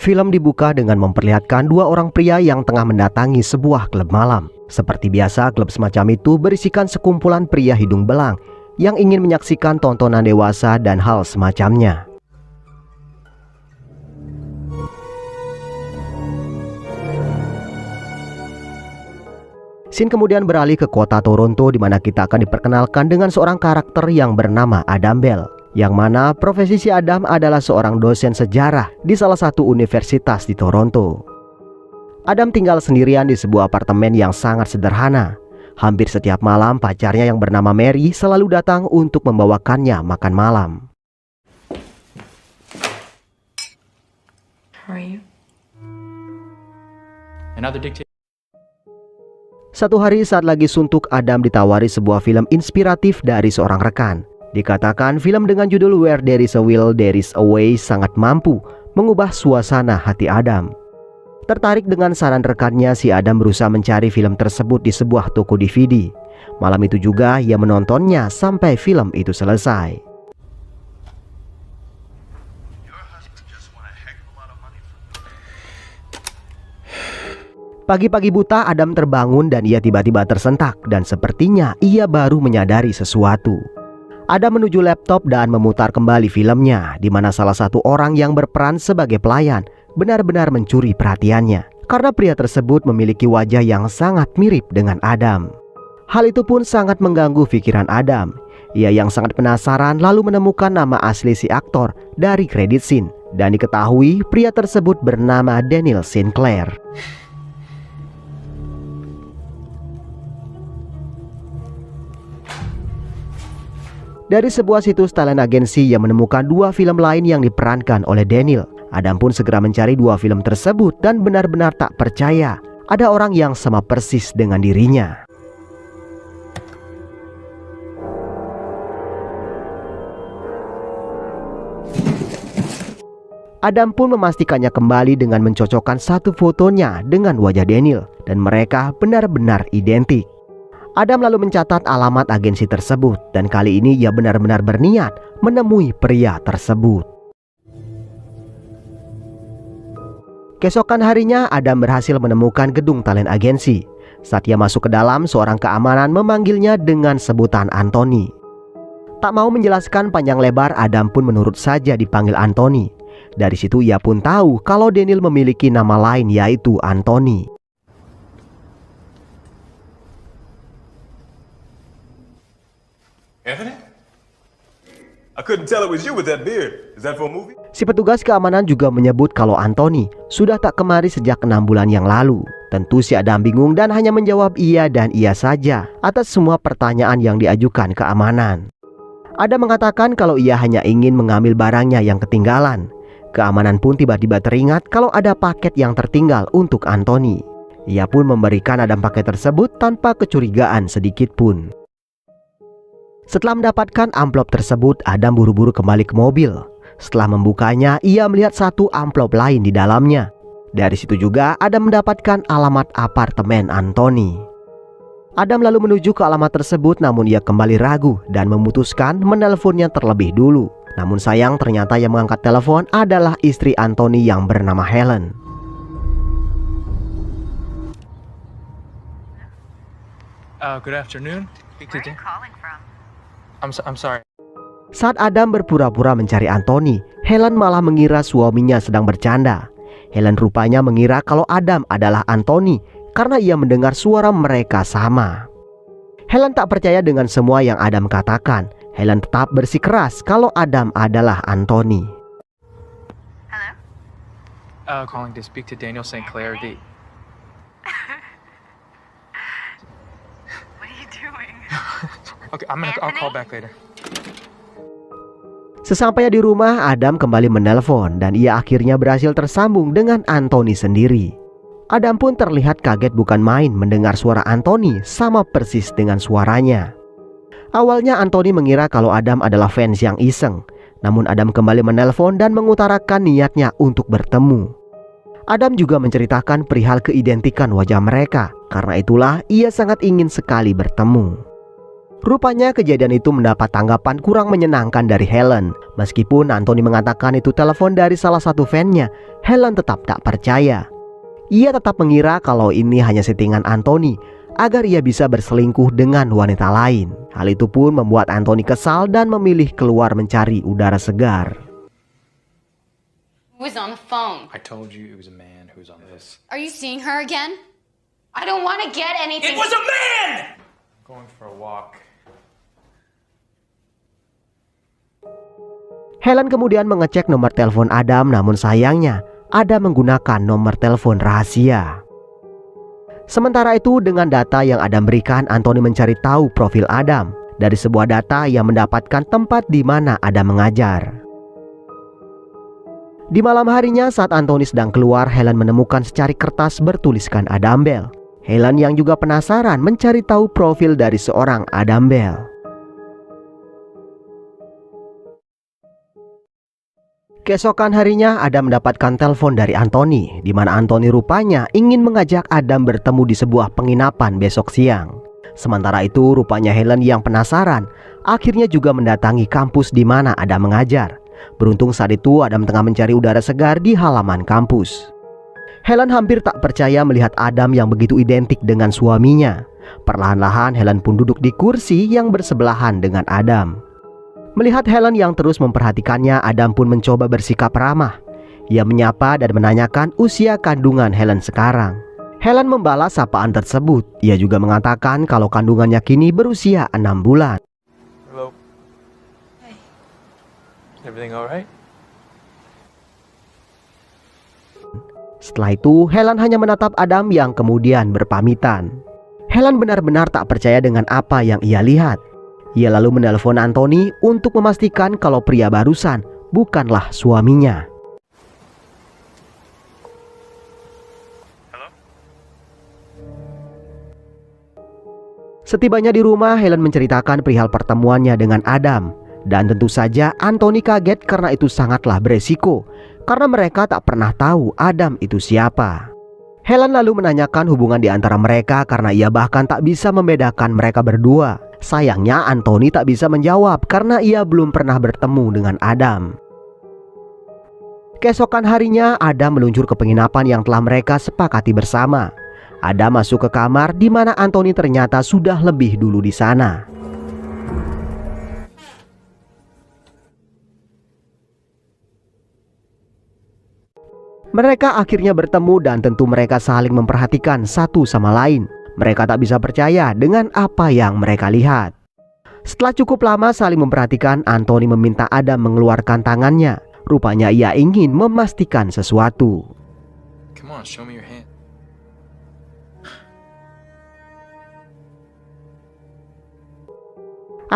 Film dibuka dengan memperlihatkan dua orang pria yang tengah mendatangi sebuah klub malam. Seperti biasa, klub semacam itu berisikan sekumpulan pria hidung belang yang ingin menyaksikan tontonan dewasa dan hal semacamnya. Scene kemudian beralih ke kota Toronto, di mana kita akan diperkenalkan dengan seorang karakter yang bernama Adam Bell, yang mana profesi si Adam adalah seorang dosen sejarah di salah satu universitas di Toronto. Adam tinggal sendirian di sebuah apartemen yang sangat sederhana. Hampir setiap malam pacarnya yang bernama Mary selalu datang untuk membawakannya makan malam. How are you? Another dictator. Satu hari saat lagi suntuk, Adam ditawari sebuah film inspiratif dari seorang rekan. Dikatakan film dengan judul Where There Is a Will, There Is a Way sangat mampu mengubah suasana hati Adam. Tertarik dengan saran rekannya, si Adam berusaha mencari film tersebut di sebuah toko DVD. Malam itu juga ia menontonnya sampai film itu selesai. Pagi-pagi buta, Adam terbangun dan ia tiba-tiba tersentak dan sepertinya ia baru menyadari sesuatu. Adam menuju laptop dan memutar kembali filmnya, di mana salah satu orang yang berperan sebagai pelayan benar-benar mencuri perhatiannya karena pria tersebut memiliki wajah yang sangat mirip dengan Adam. Hal itu pun sangat mengganggu pikiran Adam. Ia yang sangat penasaran lalu menemukan nama asli si aktor dari kredit scene dan diketahui pria tersebut bernama Daniel Sinclair. Dari sebuah situs talent agency yang menemukan dua film lain yang diperankan oleh Daniel, Adam pun segera mencari dua film tersebut dan benar-benar tak percaya ada orang yang sama persis dengan dirinya. Adam pun memastikannya kembali dengan mencocokkan satu fotonya dengan wajah Daniel dan mereka benar-benar identik. Adam lalu mencatat alamat agensi tersebut dan kali ini ia benar-benar berniat menemui pria tersebut. Keesokan harinya, Adam berhasil menemukan gedung talent agensi. Saat ia masuk ke dalam, seorang keamanan memanggilnya dengan sebutan Anthony. Tak mau menjelaskan panjang lebar, Adam pun menurut saja dipanggil Anthony. Dari situ ia pun tahu kalau Daniel memiliki nama lain yaitu Anthony. Anthony? I couldn't tell it was you with that beard. Is that for a movie? Si petugas keamanan juga menyebut kalau Anthony sudah tak kemari sejak 6 bulan yang lalu. Tentu si Adam bingung dan hanya menjawab iya dan iya saja atas semua pertanyaan yang diajukan keamanan. Adam mengatakan kalau ia hanya ingin mengambil barangnya yang ketinggalan. Keamanan pun tiba-tiba teringat kalau ada paket yang tertinggal untuk Anthony. Ia pun memberikan Adam paket tersebut tanpa kecurigaan sedikit pun. Setelah mendapatkan amplop tersebut, Adam buru-buru kembali ke mobil. Setelah membukanya, ia melihat satu amplop lain di dalamnya. Dari situ juga Adam mendapatkan alamat apartemen Anthony. Adam lalu menuju ke alamat tersebut, namun ia kembali ragu dan memutuskan menelponnya terlebih dulu. Namun sayang, ternyata yang mengangkat telepon adalah istri Anthony yang bernama Helen. Good afternoon. Where are you calling from? I'm sorry. Saat Adam berpura-pura mencari Anthony, Helen malah mengira suaminya sedang bercanda. Helen rupanya mengira kalau Adam adalah Anthony karena ia mendengar suara mereka sama. Helen tak percaya dengan semua yang Adam katakan. Helen tetap bersikeras kalau Adam adalah Anthony. Hello? Calling to speak to Daniel Sinclair. What are you doing? Okay, I'll call back later. Sesampainya di rumah, Adam kembali menelpon dan ia akhirnya berhasil tersambung dengan Anthony sendiri. Adam pun terlihat kaget bukan main mendengar suara Anthony sama persis dengan suaranya. Awalnya Anthony mengira kalau Adam adalah fans yang iseng. Namun Adam kembali menelpon dan mengutarakan niatnya untuk bertemu. Adam juga menceritakan perihal keidentikan wajah mereka. Karena itulah ia sangat ingin sekali bertemu. Rupanya kejadian itu mendapat tanggapan kurang menyenangkan dari Helen. Meskipun Anthony mengatakan itu telepon dari salah satu fannya, Helen tetap tak percaya. Ia tetap mengira kalau ini hanya settingan Anthony agar ia bisa berselingkuh dengan wanita lain. Hal itu pun membuat Anthony kesal dan memilih keluar mencari udara segar. Who was on the phone? I told you it was a man who was on this. Are you seeing her again? I don't want to get anything. It was a man! I'm going for a walk. Helen kemudian mengecek nomor telepon Adam, namun sayangnya Adam menggunakan nomor telepon rahasia. Sementara itu, dengan data yang Adam berikan, Anthony mencari tahu profil Adam dari sebuah data yang mendapatkan tempat di mana Adam mengajar. Di malam harinya saat Anthony sedang keluar, Helen menemukan secari kertas bertuliskan Adam Bell. Helen yang juga penasaran mencari tahu profil dari seorang Adam Bell. Keesokan harinya Adam mendapatkan telepon dari Anthony, di mana Anthony rupanya ingin mengajak Adam bertemu di sebuah penginapan besok siang. Sementara itu rupanya Helen yang penasaran akhirnya juga mendatangi kampus di mana Adam mengajar. Beruntung saat itu Adam tengah mencari udara segar di halaman kampus. Helen hampir tak percaya melihat Adam yang begitu identik dengan suaminya. Perlahan-lahan Helen pun duduk di kursi yang bersebelahan dengan Adam. Melihat Helen yang terus memperhatikannya, Adam pun mencoba bersikap ramah. Ia menyapa dan menanyakan usia kandungan Helen sekarang. Helen membalas sapaan tersebut. Ia juga mengatakan kalau kandungannya kini berusia 6 bulan. Hello. Hey. Everything alright? Setelah itu, Helen hanya menatap Adam yang kemudian berpamitan. Helen benar-benar tak percaya dengan apa yang ia lihat. Ia lalu menelpon Anthony untuk memastikan kalau pria barusan bukanlah suaminya. Hello? Setibanya di rumah, Helen menceritakan perihal pertemuannya dengan Adam. Dan tentu saja Anthony kaget karena itu sangatlah beresiko, karena mereka tak pernah tahu Adam itu siapa. Helen lalu menanyakan hubungan di antara mereka karena ia bahkan tak bisa membedakan mereka berdua. Sayangnya Anthony tak bisa menjawab karena ia belum pernah bertemu dengan Adam. Keesokan harinya Adam meluncur ke penginapan yang telah mereka sepakati bersama. Adam masuk ke kamar di mana Anthony ternyata sudah lebih dulu di sana. Mereka akhirnya bertemu dan tentu mereka saling memperhatikan satu sama lain. Mereka tak bisa percaya dengan apa yang mereka lihat. Setelah cukup lama saling memperhatikan, Anthony meminta Adam mengeluarkan tangannya. Rupanya ia ingin memastikan sesuatu. Come on, show me your hand.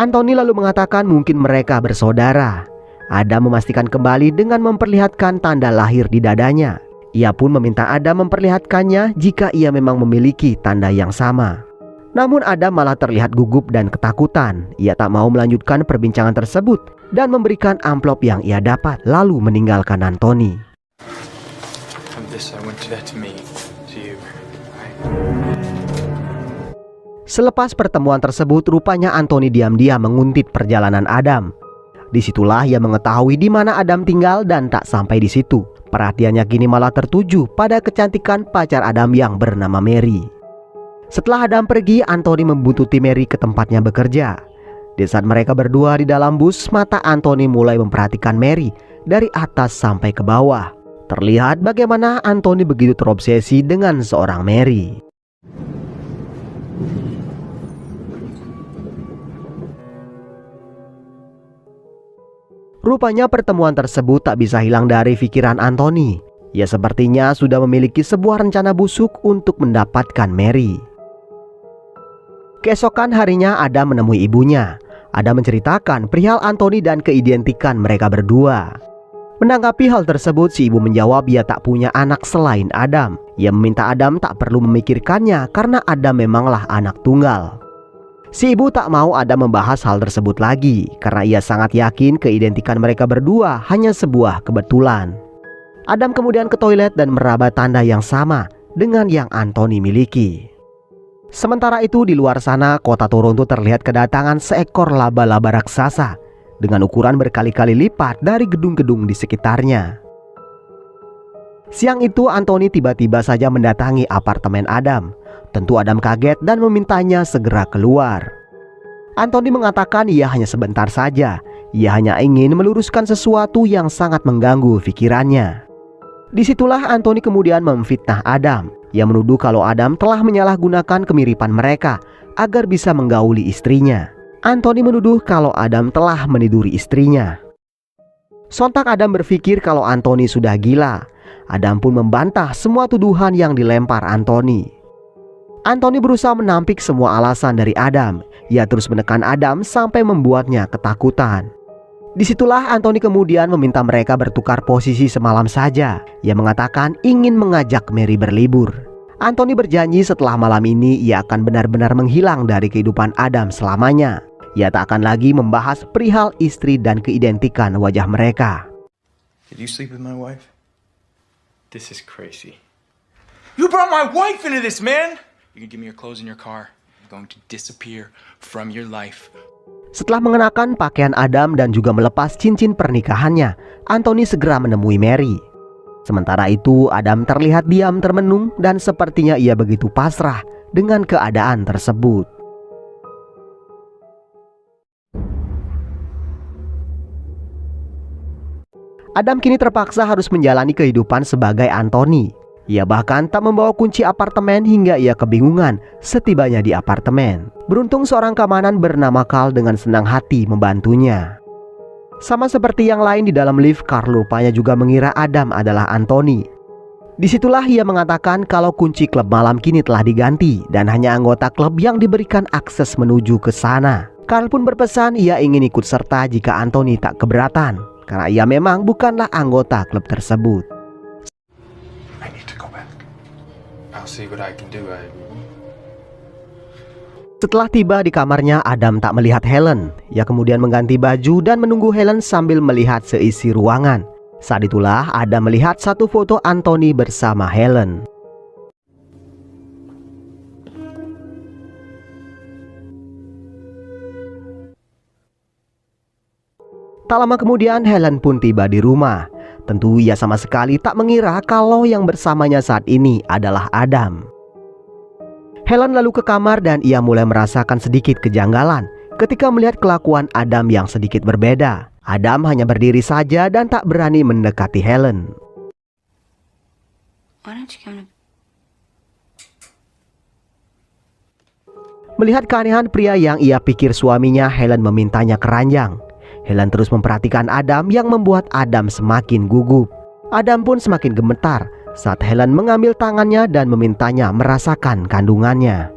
Anthony lalu mengatakan mungkin mereka bersaudara. Adam memastikan kembali dengan memperlihatkan tanda lahir di dadanya. Ia pun meminta Adam memperlihatkannya jika ia memang memiliki tanda yang sama. Namun Adam malah terlihat gugup dan ketakutan. Ia tak mau melanjutkan perbincangan tersebut dan memberikan amplop yang ia dapat, lalu meninggalkan Anthony. Selepas pertemuan tersebut, rupanya Anthony diam-diam menguntit perjalanan Adam. Disitulah ia mengetahui di mana Adam tinggal dan tak sampai di situ. Perhatiannya kini malah tertuju pada kecantikan pacar Adam yang bernama Mary. Setelah Adam pergi, Anthony membuntuti Mary ke tempatnya bekerja. Di saat mereka berdua di dalam bus, mata Anthony mulai memperhatikan Mary dari atas sampai ke bawah. Terlihat bagaimana Anthony begitu terobsesi dengan seorang Mary. Rupanya pertemuan tersebut tak bisa hilang dari pikiran Anthony. Ia sepertinya sudah memiliki sebuah rencana busuk untuk mendapatkan Mary. Keesokan harinya Adam menemui ibunya. Adam menceritakan perihal Anthony dan keidentikan mereka berdua. Menanggapi hal tersebut, si ibu menjawab ia tak punya anak selain Adam. Ia meminta Adam tak perlu memikirkannya karena Adam memanglah anak tunggal. Si ibu tak mau Adam membahas hal tersebut lagi karena ia sangat yakin keidentikan mereka berdua hanya sebuah kebetulan. Adam kemudian ke toilet dan meraba tanda yang sama dengan yang Anthony miliki. Sementara itu di luar sana, kota Toronto terlihat kedatangan seekor laba-laba raksasa dengan ukuran berkali-kali lipat dari gedung-gedung di sekitarnya. Siang itu Anthony tiba-tiba saja mendatangi apartemen Adam. Tentu Adam kaget dan memintanya segera keluar. Anthony mengatakan ia hanya sebentar saja. Ia hanya ingin meluruskan sesuatu yang sangat mengganggu pikirannya. Disitulah Anthony kemudian memfitnah Adam. Ia menuduh kalau Adam telah menyalahgunakan kemiripan mereka agar bisa menggauli istrinya. Anthony menuduh kalau Adam telah meniduri istrinya. Sontak Adam berpikir kalau Anthony sudah gila. Adam pun membantah semua tuduhan yang dilempar Anthony. Anthony berusaha menampik semua alasan dari Adam. Ia terus menekan Adam sampai membuatnya ketakutan. Disitulah Anthony kemudian meminta mereka bertukar posisi semalam saja. Ia mengatakan ingin mengajak Mary berlibur. Anthony berjanji setelah malam ini ia akan benar-benar menghilang dari kehidupan Adam selamanya. Ia tak akan lagi membahas perihal istri dan keidentikan wajah mereka. Did you sleep with my wife? This is crazy. You brought my wife into this, man! You can give me your clothes and your car. I'm going to disappear from your life. Setelah mengenakan pakaian Adam dan juga melepas cincin pernikahannya, Anthony segera menemui Mary. Sementara itu Adam terlihat diam termenung dan sepertinya ia begitu pasrah dengan keadaan tersebut. Adam kini terpaksa harus menjalani kehidupan sebagai Anthony. Ia bahkan tak membawa kunci apartemen hingga ia kebingungan setibanya di apartemen. Beruntung seorang keamanan bernama Carl dengan senang hati membantunya. Sama seperti yang lain di dalam lift, Carl rupanya juga mengira Adam adalah Anthony. Disitulah ia mengatakan kalau kunci klub malam kini telah diganti dan hanya anggota klub yang diberikan akses menuju ke sana. Carl pun berpesan ia ingin ikut serta jika Anthony tak keberatan, karena ia memang bukanlah anggota klub tersebut. I need to go back. I'll see what I can do. Setelah tiba di kamarnya, Adam tak melihat Helen. Ia kemudian mengganti baju dan menunggu Helen sambil melihat seisi ruangan. Saat itulah Adam melihat satu foto Anthony bersama Helen. Tak lama kemudian Helen pun tiba di rumah. Tentu ia sama sekali tak mengira kalau yang bersamanya saat ini adalah Adam. Helen lalu ke kamar dan ia mulai merasakan sedikit kejanggalan ketika melihat kelakuan Adam yang sedikit berbeda. Adam hanya berdiri saja dan tak berani mendekati Helen. Why don't you come to... Melihat keanehan pria yang ia pikir suaminya, Helen memintanya keranjang. Helen terus memperhatikan Adam yang membuat Adam semakin gugup. Adam pun semakin gemetar saat Helen mengambil tangannya dan memintanya merasakan kandungannya.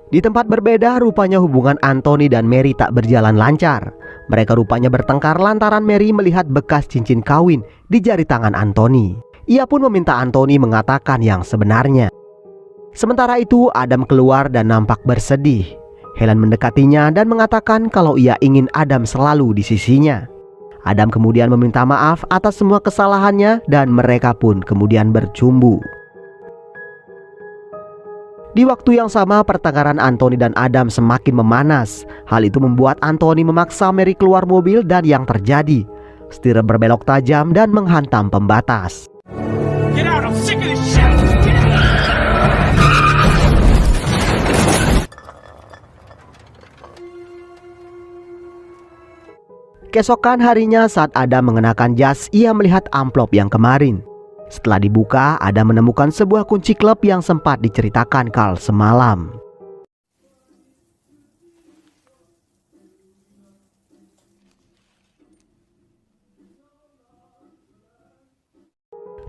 Di tempat berbeda, rupanya hubungan Anthony dan Mary tak berjalan lancar. Mereka rupanya bertengkar lantaran Mary melihat bekas cincin kawin di jari tangan Anthony. Ia pun meminta Anthony mengatakan yang sebenarnya. Sementara itu Adam keluar dan nampak bersedih. Helen mendekatinya dan mengatakan kalau ia ingin Adam selalu di sisinya. Adam kemudian meminta maaf atas semua kesalahannya dan mereka pun kemudian bercumbu. Di waktu yang sama pertengkaran Anthony dan Adam semakin memanas. Hal itu membuat Anthony memaksa Mary keluar mobil dan yang terjadi, setir berbelok tajam dan menghantam pembatas. Get out, I'm sick of this shit! Keesokan harinya saat Adam mengenakan jas, ia melihat amplop yang kemarin. Setelah dibuka, Adam menemukan sebuah kunci klub yang sempat diceritakan Carl semalam.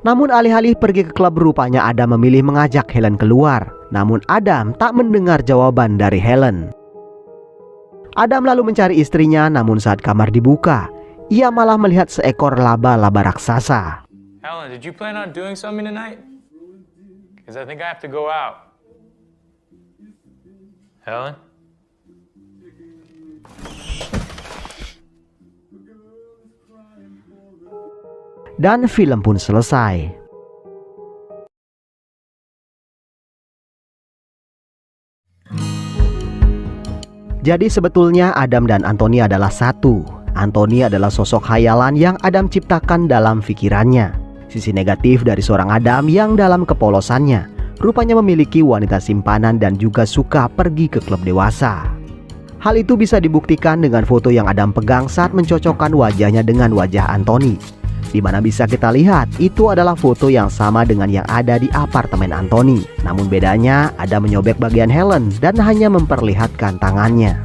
Namun alih-alih pergi ke klub, rupanya Adam memilih mengajak Helen keluar. Namun Adam tak mendengar jawaban dari Helen. Adam lalu mencari istrinya, namun saat kamar dibuka, ia malah melihat seekor laba-laba raksasa. Helen, did you plan on doing something tonight? Because I think I have to go out. Helen? Dan film pun selesai. Jadi sebetulnya Adam dan Anthony adalah satu. Anthony adalah sosok khayalan yang Adam ciptakan dalam pikirannya. Sisi negatif dari seorang Adam yang dalam kepolosannya rupanya memiliki wanita simpanan dan juga suka pergi ke klub dewasa. Hal itu bisa dibuktikan dengan foto yang Adam pegang saat mencocokkan wajahnya dengan wajah Anthony, di mana bisa kita lihat itu adalah foto yang sama dengan yang ada di apartemen Anthony. Namun bedanya Adam menyobek bagian Helen dan hanya memperlihatkan tangannya.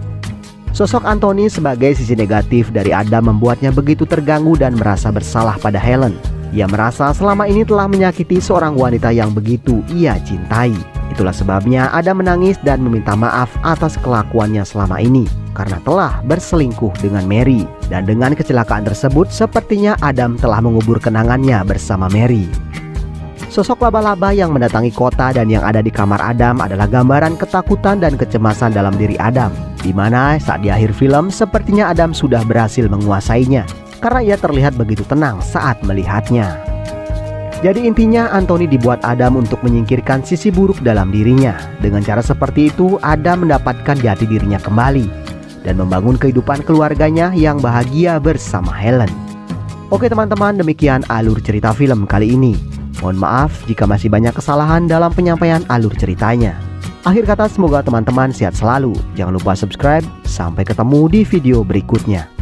Sosok Anthony sebagai sisi negatif dari Adam membuatnya begitu terganggu dan merasa bersalah pada Helen. Ia merasa selama ini telah menyakiti seorang wanita yang begitu ia cintai. Itulah sebabnya Adam menangis dan meminta maaf atas kelakuannya selama ini karena telah berselingkuh dengan Mary. Dan dengan kecelakaan tersebut sepertinya Adam telah mengubur kenangannya bersama Mary. Sosok laba-laba yang mendatangi kota dan yang ada di kamar Adam adalah gambaran ketakutan dan kecemasan dalam diri Adam, di mana saat di akhir film sepertinya Adam sudah berhasil menguasainya karena ia terlihat begitu tenang saat melihatnya. Jadi intinya Anthony dibuat Adam untuk menyingkirkan sisi buruk dalam dirinya. Dengan cara seperti itu Adam mendapatkan jati dirinya kembali dan membangun kehidupan keluarganya yang bahagia bersama Helen. Oke teman-teman, demikian alur cerita film kali ini. Mohon maaf jika masih banyak kesalahan dalam penyampaian alur ceritanya. Akhir kata, semoga teman-teman sehat selalu. Jangan lupa subscribe. Sampai ketemu di video berikutnya.